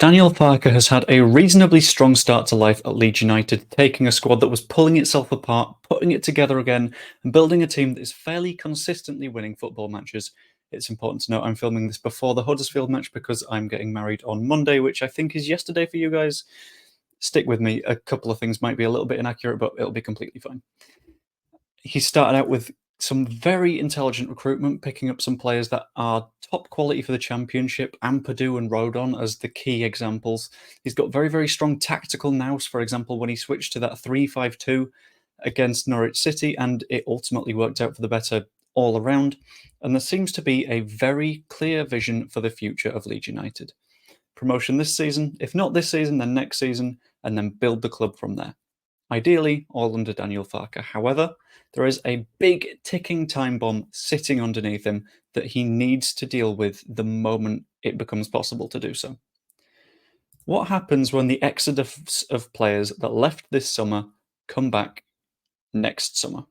Daniel Farke has had a reasonably strong start to life at Leeds United, taking a squad that was pulling itself apart, putting it together again, and building a team that is fairly consistently winning football matches. It's important to note I'm filming this before the Huddersfield match because I'm getting married on Monday, which I think is yesterday for you guys. Stick with me, a couple of things might be a little bit inaccurate, but it'll be completely fine. He started out with some very intelligent recruitment, picking up some players that are top quality for the Championship, Ampadu and Rodon as the key examples. He's got very, very strong tactical nous, for example, when he switched to that 3-5-2 against Norwich City, and it ultimately worked out for the better all around. And there seems to be a very clear vision for the future of Leeds United. Promotion this season, if not this season, then next season, and then build the club from there. Ideally, all under Daniel Farke. However, there is a big ticking time bomb sitting underneath him that he needs to deal with the moment it becomes possible to do so. What happens when the exodus of players that left this summer come back next summer?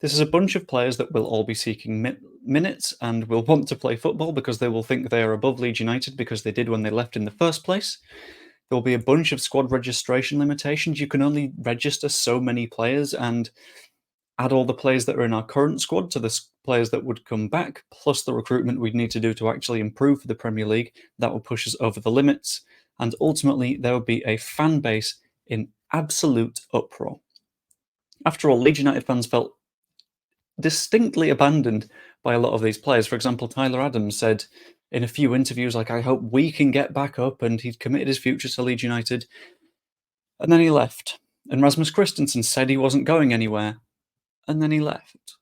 This is a bunch of players that will all be seeking minutes and will want to play football because they will think they are above Leeds United because they did when they left in the first place. There will be a bunch of squad registration limitations. You can only register so many players, and add all the players that are in our current squad to the players that would come back, plus the recruitment we'd need to do to actually improve for the Premier League. That will push us over the limits. And ultimately, there will be a fan base in absolute uproar. After all, Leeds United fans felt distinctly abandoned by a lot of these players. For example, Tyler Adams said in a few interviews, like, I hope we can get back up, and he'd committed his future to Leeds United. And then he left. And Rasmus Christensen said he wasn't going anywhere. And then he left.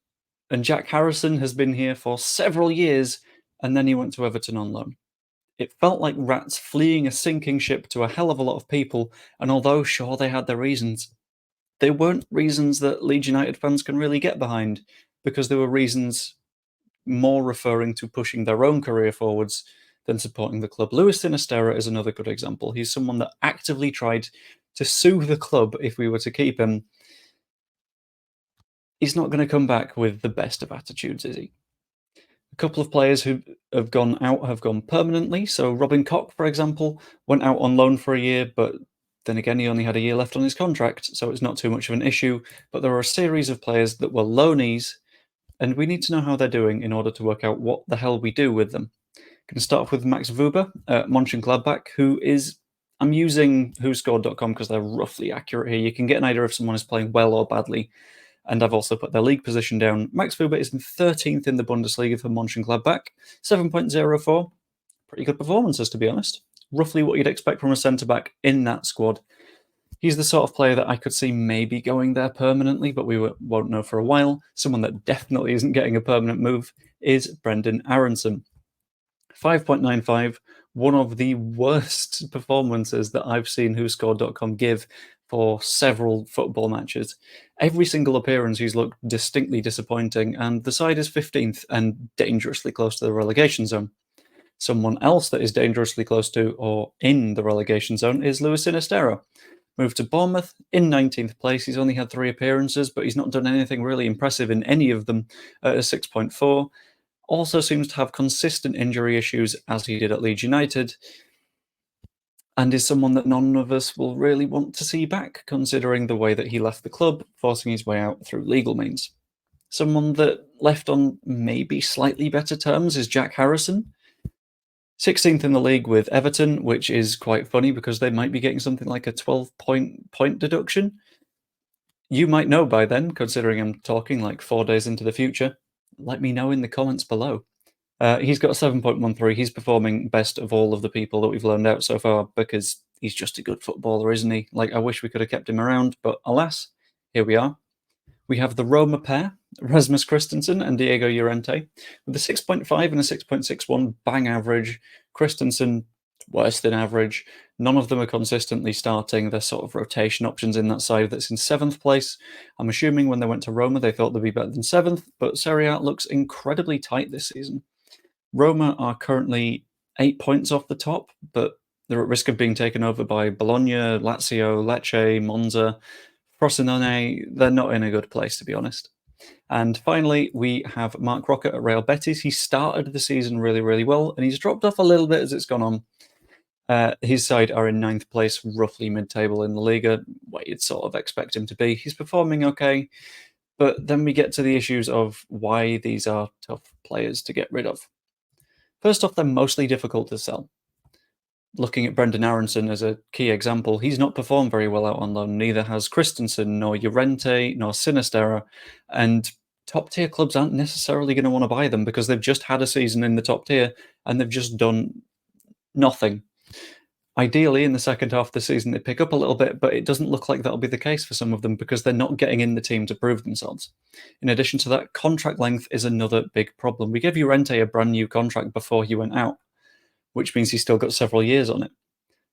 And Jack Harrison has been here for several years, and then he went to Everton on loan. It felt like rats fleeing a sinking ship to a hell of a lot of people, and although, sure, they had their reasons, they weren't reasons that Leeds United fans can really get behind, because they were reasons more referring to pushing their own career forwards than supporting the club. Luis Sinisterra is another good example. He's someone that actively tried to sue the club if we were to keep him. He's not going to come back with the best of attitudes, is he? A couple of players who have gone out have gone permanently. So Robin Koch, for example, went out on loan for a year, but then again, he only had a year left on his contract, so it's not too much of an issue. But there are a series of players that were loanees, and we need to know how they're doing in order to work out what the hell we do with them. Going to start off with Max Wöber at Mönchengladbach, who is... I'm using whoscored.com because they're roughly accurate here. You can get an idea if someone is playing well or badly. And I've also put their league position down. Max Wöber is in 13th in the Bundesliga for Mönchengladbach, 7.04. Pretty good performances, to be honest. Roughly what you'd expect from a centre-back in that squad. He's the sort of player that I could see maybe going there permanently, but we won't know for a while. Someone that definitely isn't getting a permanent move is Brendan Aronson. 5.95, one of the worst performances that I've seen whoscored.com give for several football matches. Every single appearance he's looked distinctly disappointing, and the side is 15th and dangerously close to the relegation zone. Someone else that is dangerously close to or in the relegation zone is Luis Sinisterra. Moved to Bournemouth in 19th place. He's only had 3 appearances, but he's not done anything really impressive in any of them at a 6.4. Also seems to have consistent injury issues, as he did at Leeds United, and is someone that none of us will really want to see back, considering the way that he left the club, forcing his way out through legal means. Someone that left on maybe slightly better terms is Jack Harrison. 16th in the league with Everton, which is quite funny because they might be getting something like a 12-point deduction. You might know by then, considering I'm talking like 4 days into the future. Let me know in the comments below. He's got a 7.13. He's performing best of all of the people that we've loaned out so far because he's just a good footballer, isn't he? Like, I wish we could have kept him around, but alas, here we are. We have the Roma pair, Rasmus Christensen and Diego Llorente, with a 6.5 and a 6.61 bang average. Christensen, worse than average. None of them are consistently starting. They're sort of rotation options in that side that's in 7th place. I'm assuming when they went to Roma, they thought they'd be better than 7th, but Serie A looks incredibly tight this season. Roma are currently 8 points off the top, but they're at risk of being taken over by Bologna, Lazio, Lecce, Monza, Frosinone. They're not in a good place, to be honest. And finally, we have Marc Roca at Real Betis. He started the season really, really well, and he's dropped off a little bit as it's gone on. His side are in 9th place, roughly mid-table in the Liga, where you'd sort of expect him to be. He's performing okay, but then we get to the issues of why these are tough players to get rid of. First off, they're mostly difficult to sell. Looking at Brendan Aronson as a key example, he's not performed very well out on loan. Neither has Christensen, nor Llorente, nor Sinisterra. And top-tier clubs aren't necessarily going to want to buy them because they've just had a season in the top tier and they've just done nothing. Ideally, in the second half of the season, they pick up a little bit, but it doesn't look like that'll be the case for some of them because they're not getting in the team to prove themselves. In addition to that, contract length is another big problem. We gave Llorente a brand new contract before he went out, which means he's still got several years on it.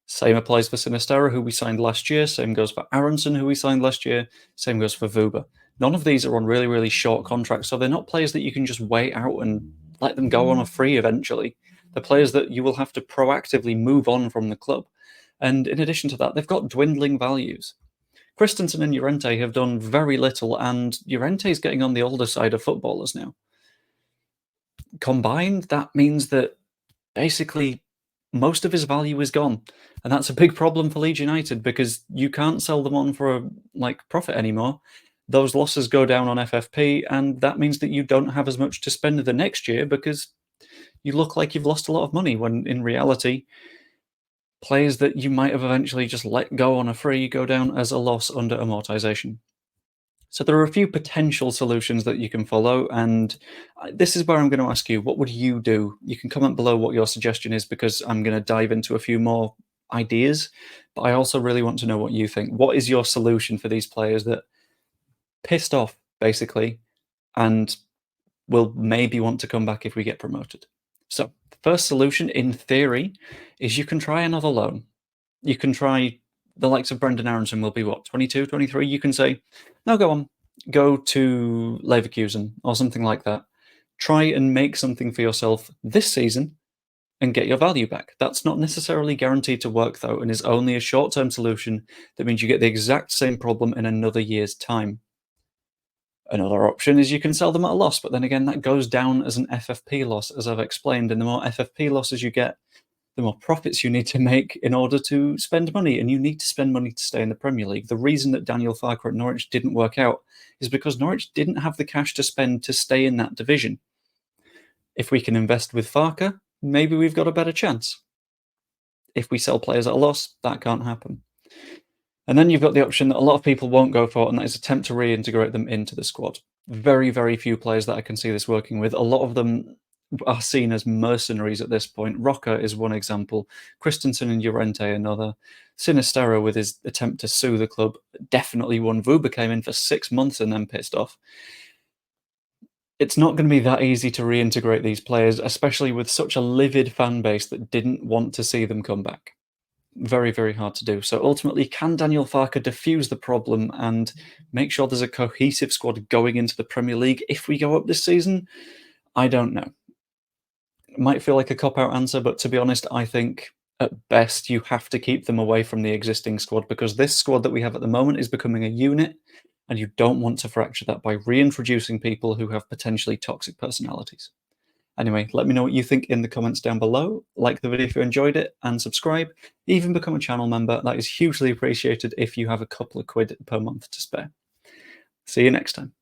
Same applies for Sinisterra, who we signed last year. Same goes for Aronson, who we signed last year. Same goes for Vuba. None of these are on really, really short contracts, so they're not players that you can just wait out and let them go on a free eventually. They're players that you will have to proactively move on from the club. And in addition to that, they've got dwindling values. Christensen and Llorente have done very little, and Llorente is getting on the older side of footballers now. Combined, that means that basically most of his value is gone. And that's a big problem for Leeds United because you can't sell them on for a profit anymore. Those losses go down on FFP, and that means that you don't have as much to spend the next year because you look like you've lost a lot of money when in reality, players that you might have eventually just let go on a free go down as a loss under amortization. So there are a few potential solutions that you can follow, and this is where I'm going to ask you, what would you do? You can comment below what your suggestion is because I'm going to dive into a few more ideas, but I also really want to know what you think. What is your solution for these players that pissed off, basically, and will maybe want to come back if we get promoted? So the first solution, in theory, is you can try another loan. You can try the likes of Brendan Aronson will be, what, 22, 23? You can say, no, go on. Go to Leverkusen or something like that. Try and make something for yourself this season and get your value back. That's not necessarily guaranteed to work, though, and is only a short-term solution that means you get the exact same problem in another year's time. Another option is you can sell them at a loss, but then again, that goes down as an FFP loss, as I've explained, and the more FFP losses you get, the more profits you need to make in order to spend money, and you need to spend money to stay in the Premier League. The reason that Daniel Farke at Norwich didn't work out is because Norwich didn't have the cash to spend to stay in that division. If we can invest with Farke, maybe we've got a better chance. If we sell players at a loss, that can't happen. And then you've got the option that a lot of people won't go for, and that is attempt to reintegrate them into the squad. Very, very few players that I can see this working with. A lot of them are seen as mercenaries at this point. Roca is one example. Christensen and Llorente another. Sinisterra, with his attempt to sue the club, definitely one. Vuba came in for 6 months and then pissed off. It's not going to be that easy to reintegrate these players, especially with such a livid fan base that didn't want to see them come back. Very, very hard to do. So ultimately, can Daniel Farke defuse the problem and make sure there's a cohesive squad going into the Premier League if we go up this season? I don't know. It might feel like a cop-out answer, but to be honest, I think at best you have to keep them away from the existing squad because this squad that we have at the moment is becoming a unit, and you don't want to fracture that by reintroducing people who have potentially toxic personalities. Anyway, let me know what you think in the comments down below. Like the video if you enjoyed it, and subscribe. Even become a channel member. That is hugely appreciated if you have a couple of quid per month to spare. See you next time.